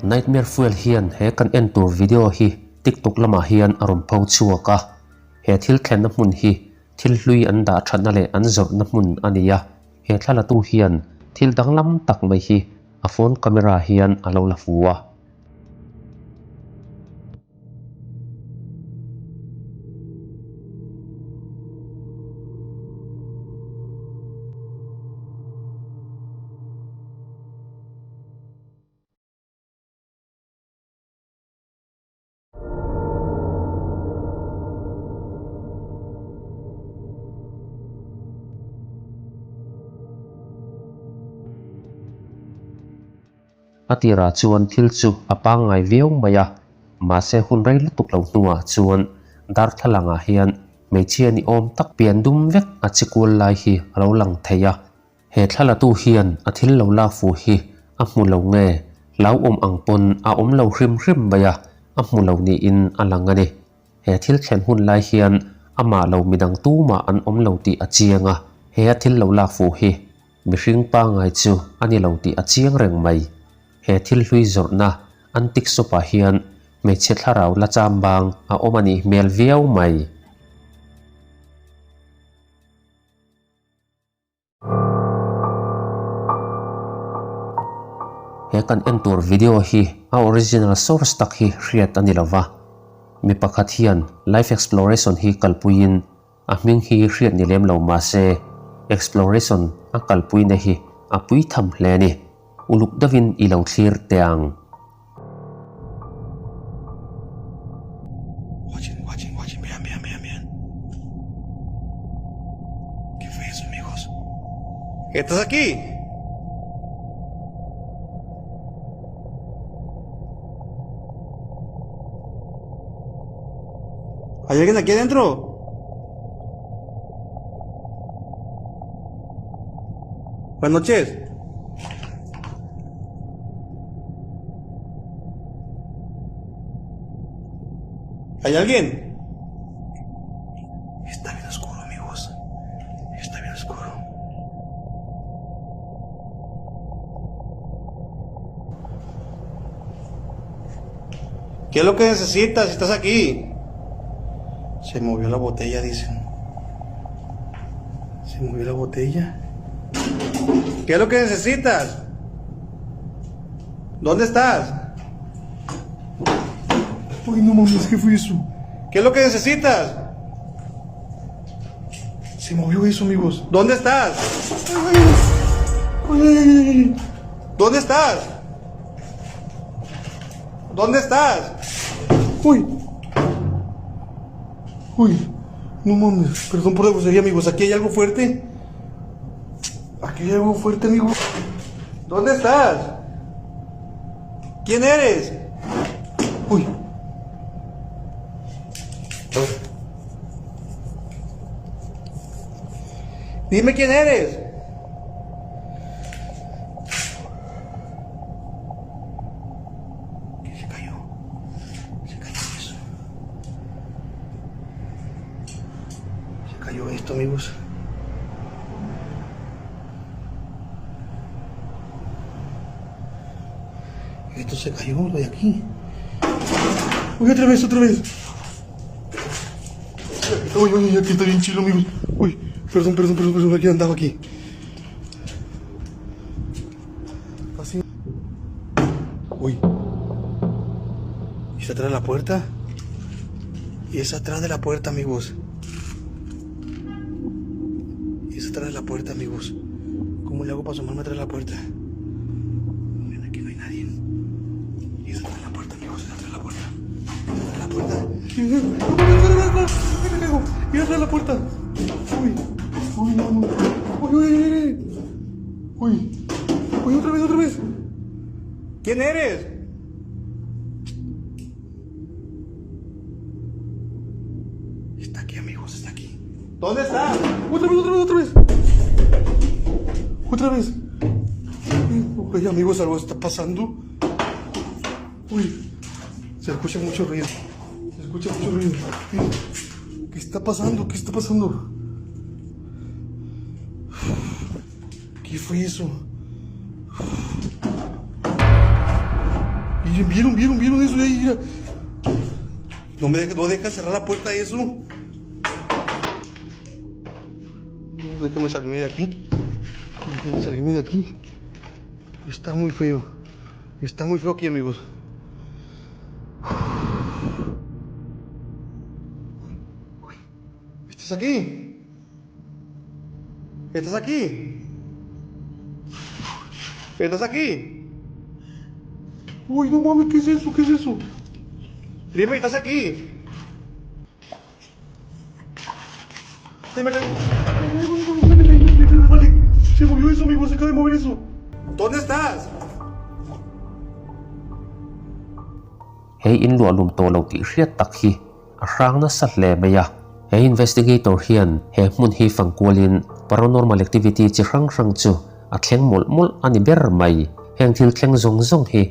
Nightmare Fuel hian he kan en tur video hi TikTok lama hian arom pho chuaka he thil thlen na hmun hi thil hlui an da thatna le an zor na hmun ania he thala tu hian thil danglam tak mai hi a phone camera hian alo la fuwa atira chuan thil chu apangai viau maya ma se hun rei lutuk lo hnuwa chuan dar thalanga hian meichia ni om tak pian dum vek a chikul lai hi alo lang theia he thala tu hian a thil lo la fu hi a hmu lo nge lau angpon a lo hrim hrim maya a hmu lo ni in alangani he thil thlen hun lai hian ama lo midang tu ma an lo ti a chianga he a thil lo la fu hi mi hring pa ngai chu ani lo ti a chiang reng mai he thil hlui zorna an tik sopa hian meiche thlarau la chambang a omani mel viau mai he kan en tur video hi a original source tak hi hriat ani lova mi pakhat hian life exploration hi kalpuin a hming hi hriat ni lem lo ma se exploration a kalpui ne hi a pui tham hle ni uluk davin ilo thlir teang Watchen, vean. ¿Qué fue eso, amigos? ¿Estás aquí? ¿Hay alguien aquí adentro? Buenas noches. ¿Hay alguien? Está bien oscuro, amigos. Está bien oscuro. ¿Qué es lo que necesitas? ¿Estás aquí? Se movió la botella, dicen. Se movió la botella. ¿Qué es lo que necesitas? ¿Dónde estás? Ay, no mames, ¿qué fue eso? ¿Qué es lo que necesitas? Se movió eso, amigos. ¿Dónde estás? Ay. ¿Dónde estás? ¿Dónde estás? Uy. No mames, perdón por la grosería, amigos. ¿Aquí hay algo fuerte? Aquí hay algo fuerte, amigos. ¿Dónde estás? ¿Quién eres? Uy. Dime quién eres. ¿Qué se cayó? Se cayó eso. Se cayó esto, amigos. Esto se cayó, lo de aquí. Uy, otra vez. Uy, aquí está bien chilo, amigos. Uy, perdón, aquí andaba aquí. Así. Uy. ¿Y está atrás de la puerta? Y es atrás de la puerta, amigos. ¿Cómo le hago para asomarme atrás de la puerta? Miren, aquí no hay nadie. Y es atrás de la puerta, amigos, es atrás de la puerta. Y atrás de la puerta. Uy, no. Uy, otra vez. ¿Quién eres? Está aquí, amigos, está aquí. ¿Dónde está? Otra vez. Uy, amigos, algo está pasando. Uy, se escucha mucho ruido. ¿Qué está pasando? ¿Qué fue eso? ¿Vieron eso de ahí? Mira. No deja cerrar la puerta eso. Déjame salirme de aquí. Déjame salirme de aquí. Está muy feo. Está muy feo aquí, amigos. ¿Estás aquí? ¿Estás aquí? ¿Estás aquí? Uy, no mames, ¿qué es eso? ¿Qué es eso? Dime, ¿estás aquí? Dime, vale. Se movió eso, amigo, se acaba de mover eso. ¿Dónde estás? Hei in lua lum to lo ti hriat tak hi a hrang na sat le maya hei investigator hian he hmun hi fangkualin paranormal activity chi hrang chu a thleng mol ani ber mai heng thil thleng zong hi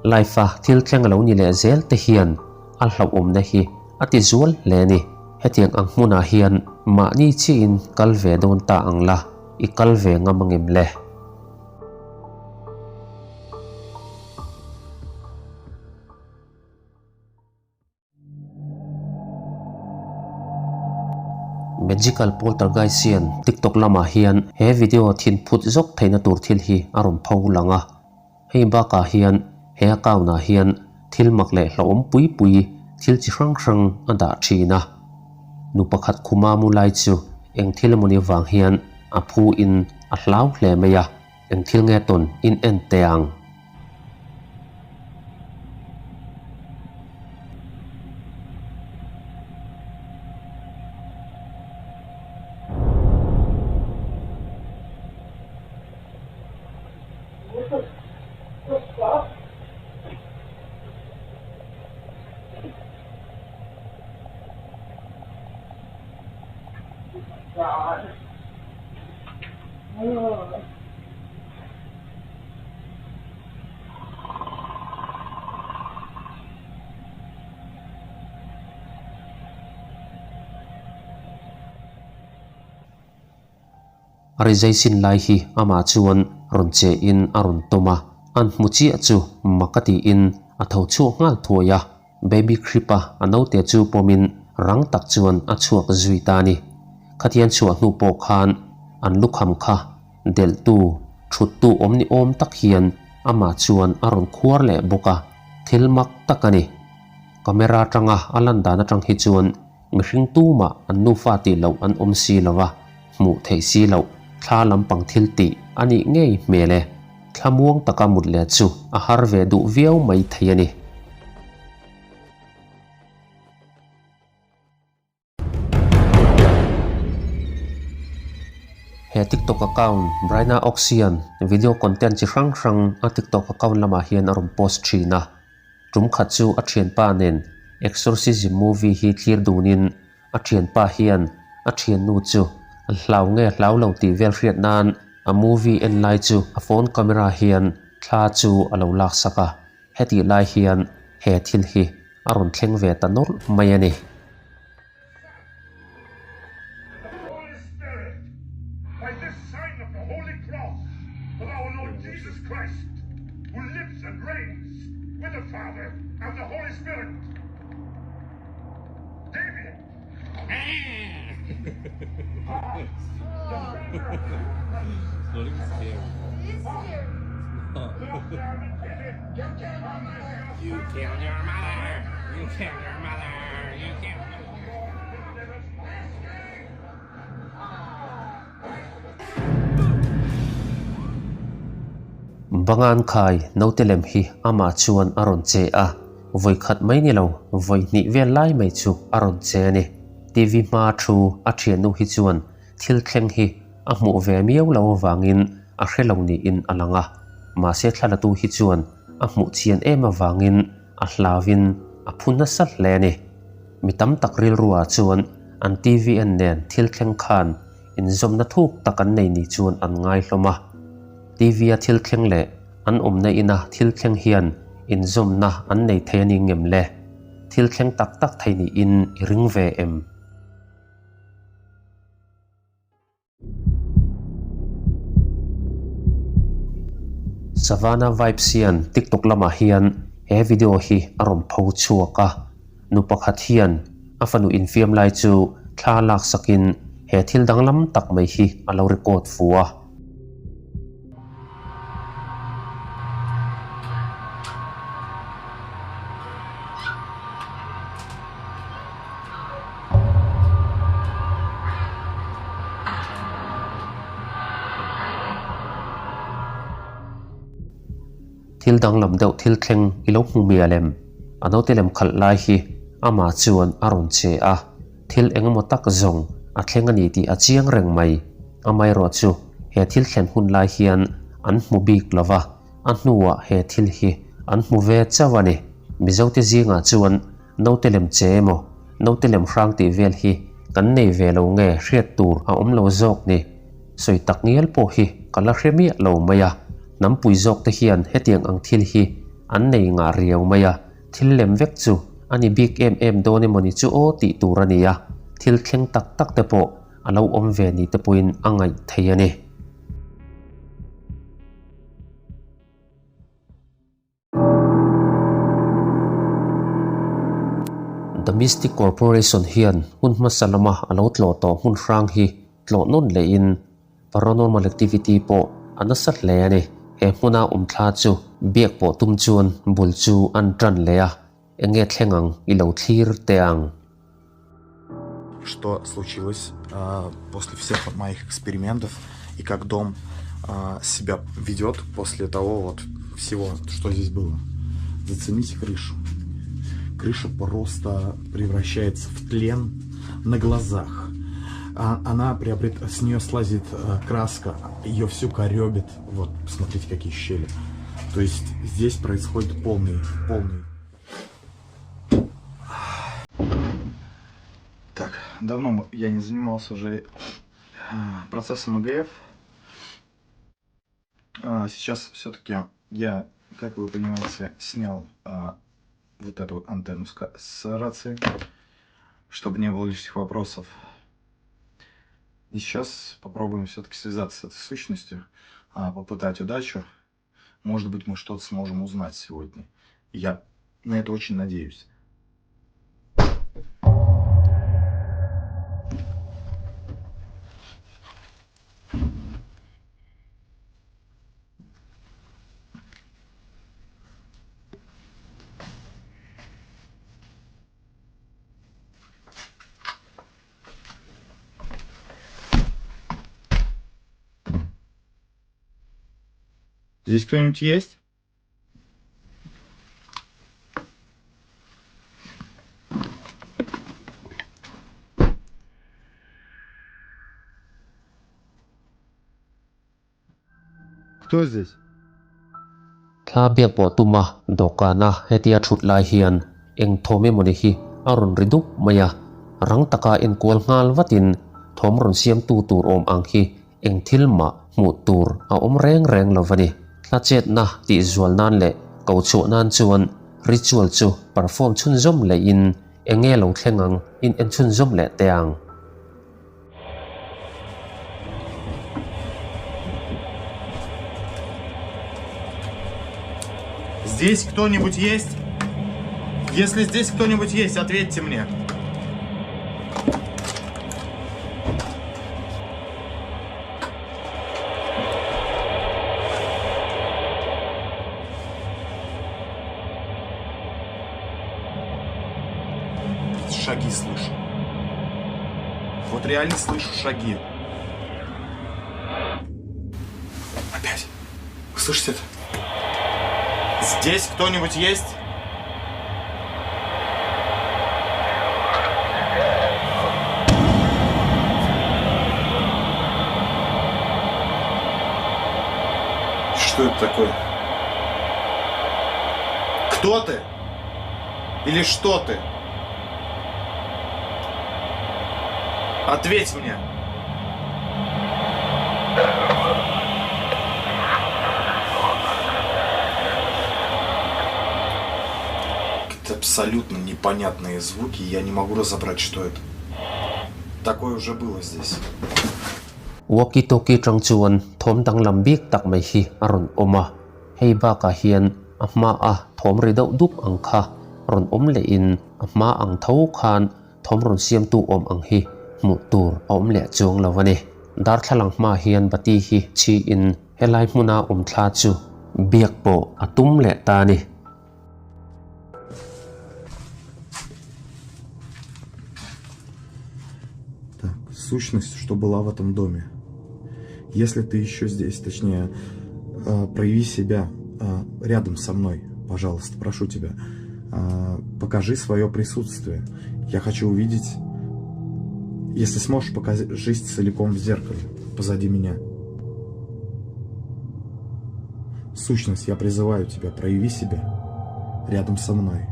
life a thil thleng lo ni le zel te hian a hlau na hi ati zual le ni hetiang ang hmuna hian ma ni chi in kalve don ta angla I kalve ngamangim le magical poltergeist sian TikTok lama hian he video thin phut zok theina tur thil hi aron pho langa hei ba ka hian he account na hian thil mak le hlom pui thil chi hrang ada thina nu pakhat khuma mu lai chu eng thil moni wang hian a phu in a hlau hle meya eng thil nge ton in en teang arizai sin lai hi ama chuan ron che in aron toma an muchi achu makati in a tho chu ngal thoya baby kripa anau te chu pomin rang tak chuan a chuak zui ta ni khatian chu nu po khan an lukham kha del tu thut tu omni om tak hian ama chuan aron khuar le boka thilmak takani camera tanga alanda na tang hi chuan mihring tu ma an nu fa ti lo an om si lawa mu thei si lo thla lampang thil ti ani ngei mele thlamuang taka mut le chu a har ve du viau mai theiani he TikTok account Braina Oxian video content chi hrang a TikTok account lama hian aron post thina tum kha chu a thian pa nen exorcism movie hi thlir dunin a thian pa hian a thian nu chu hlau nge hlau lo ti vel hriat nan a movie en lai chu a phone camera hian thla chu alo lak saka heti lai hian he thil hi aron thleng ve ta nor mai ani By this sign of the Holy Cross of our Lord Jesus Christ, who lives and reigns with the Father and the Holy Spirit. David! You killed your mother! You killed your mother! You killed bangan khai notelem hi ama chuan aron che a voi khat mai ni lo voi ni vel lai mai chu aron che ani TV ma thu a thianu hi chuan thil thleng hi a mu ve miau lo wangin a hrelo ni in alanga ma se thlala tu hi chuan a mu chian ema wangin a hlawin a phunna sat le ni mitam takril ruwa chuan an TV an nen thil thleng khan in zomna thuk takan nei ni chuan an ngai hloma TV a thil thleng le an omna ina thil thleng hian in zomna an nei theni ngem le thil thleng tak thaini in ring ve em Savannah Vibes hian TikTok lama hian he video hi aron pho chuaka nu pakhat hian afanu infiam lai chu thla lak sakin he thil danglam tak mai hi alo record fuwa thil danglam deuh thil thleng ilo hmumialem ano telem khal lai hi ama chuan aron che a thil engemaw tak zong a thleng ani ti a chiang reng mai amai ro chu he thil thlen hun lai hian an hmu bik lova a hnuwa he thil hi an hmu ve chawani mizote zinga chuan no telem che mo no telem hrang ti vel hi kan nei ve lo nge hriat tur a om lo zawk ni soi tak ngial po hi kala hremia lo maya nampui zawk te hian hetiang ang thil hi an nei nga riau maya thil lem vek chu ani big em doni moni chu o ti turania thil thleng tak tak te po alo om ve ni te puin angai thei ani The Mystic Corporation hian hun masalama alo tlo to hun rang hi tlo non le in paranormal activity po anasat le ani he hmuna thla chu biak po tum chuan bul chu an tran le a enge thlengang ilo thlir teang что случилось после всех моих экспериментов и как дом себя ведет после того вот всего, что здесь было. Зацените крышу. Крыша просто превращается в тлен на глазах. Она с нее слазит краска, ее всю корёбит. Вот, посмотрите, какие щели. То есть здесь происходит полный. Так, давно я не занимался уже процессом ЭГФ. Сейчас все-таки я, как вы понимаете, снял вот эту антенну с рации, чтобы не было лишних вопросов. И сейчас попробуем все-таки связаться с этой сущностью, попытать удачу. Может быть, мы что-то сможем узнать сегодня. Я на это очень надеюсь. Здесь кто-нибудь есть? Кто здесь? thla biak po tuma dokana hetia thut lai hian eng thome moni hi aron ridup maya rang taka en kwal ngal watin thom ron siam tu tur om ang hi eng thilma mu tur a om reng lovani thla chet na ti zual nan le ko chu nan chuan ritual chu perform chun zom le in enge lo thlengang in en chun zom le teang Здесь кто-нибудь есть? Если здесь кто-нибудь есть, ответьте мне. Шаги слышу. Вот реально слышу шаги. Опять. Вы слышите это? Здесь кто-нибудь есть? Что это такое? Кто ты? Или что ты? Ответь мне. Абсолютно непонятные звуки, я не могу разобрать, что это. Такое уже было здесь. walkie talkie tang chuan thom dang lam bik tak mai hi aron oma hei ba ka hian ama a thom ri deuh dup ang kha ron om le in ama ang tho khan thom ron siam tu om ang hi mu tur om le chung lawani dar thalang ma hian bati hi chi in helai hmuna thla chu biak po atum le ta ni. Так, сущность, что была в этом доме. Если ты еще здесь, точнее, прояви себя рядом со мной, пожалуйста, прошу тебя. Покажи свое присутствие. Я хочу увидеть, если сможешь, покажись целиком в зеркале позади меня. Сущность, я призываю тебя, прояви себя рядом со мной.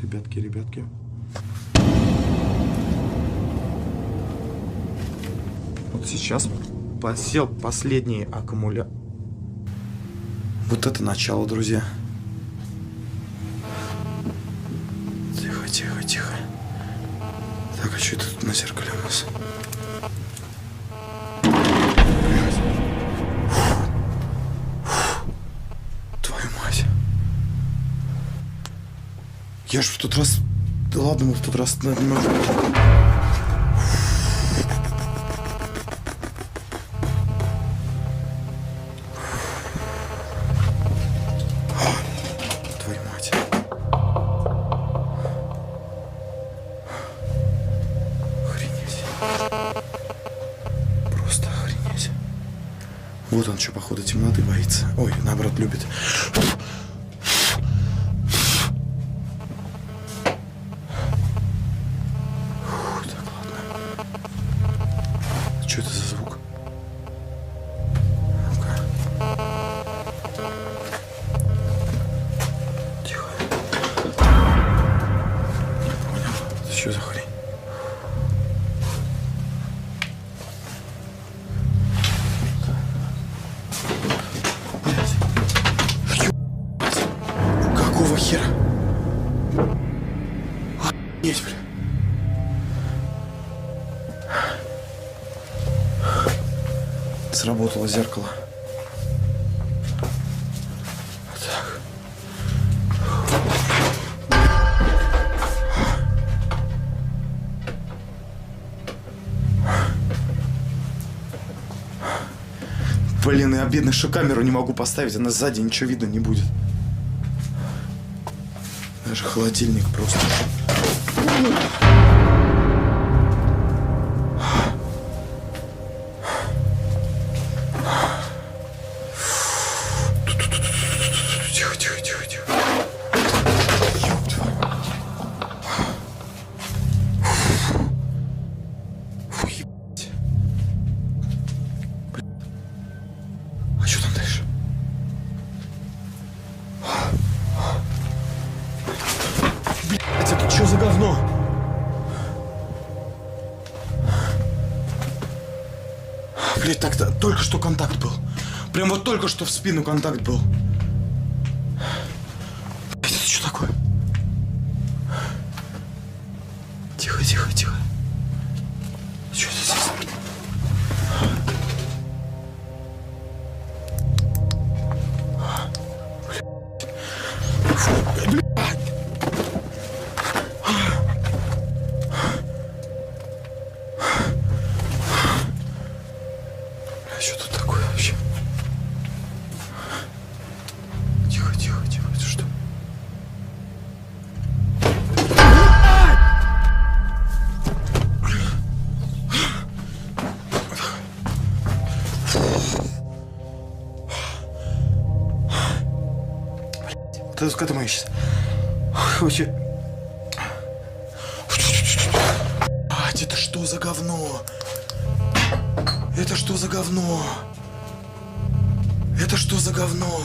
Ребятки. Вот сейчас посел последний аккумулятор. Вот это начало, друзья. Тихо. Так, а что это тут на зеркале у нас? Твою мать. Я ж в тот раз... Да ладно, мы в тот раз... Твою мать. Охренеть. Просто охренеть. Вот он что, походу, темноты боится. Ой, наоборот, любит. Что это за звук? Ну-ка. Тихо. Не понял. Это что за хрень? Блядь. Какого хера? Охренеть, блядь. Сработало зеркало. Так. Блин, и обидно, что камеру не могу поставить, она сзади, ничего видно не будет. Даже холодильник просто. Тихо. Ёб твою. Фу, ебать. Блин. А что там дальше? Блять, это что за говно? Блять, так-то только что контакт был. Прям вот только что в спину контакт был. Это что такое? Тихо. Что это здесь? Блядь. Что тут такое вообще? Тихо. Это что? Вот это к этому я сейчас. Вообще. Это что за говно? Это что за говно? Это что за говно?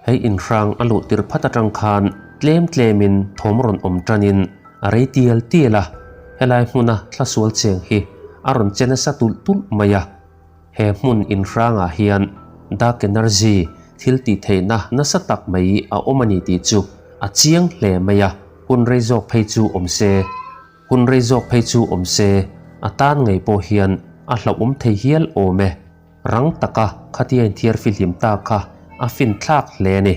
Hei in rang alu tir phatatang khan tlemin thomron omtranin arei tiela helai hmuna thlasual cheng hi aron chena satul maya he hmun in ranga hian dark energy thil ti theina na satak mai a omani ti chu a chiang hle maya hun reizok phei chu omse hun reizok phei chu omse atan ngei po hian a hlau thei hial ome rang taka khatian thiar filim ta kha a fin thlak hle ni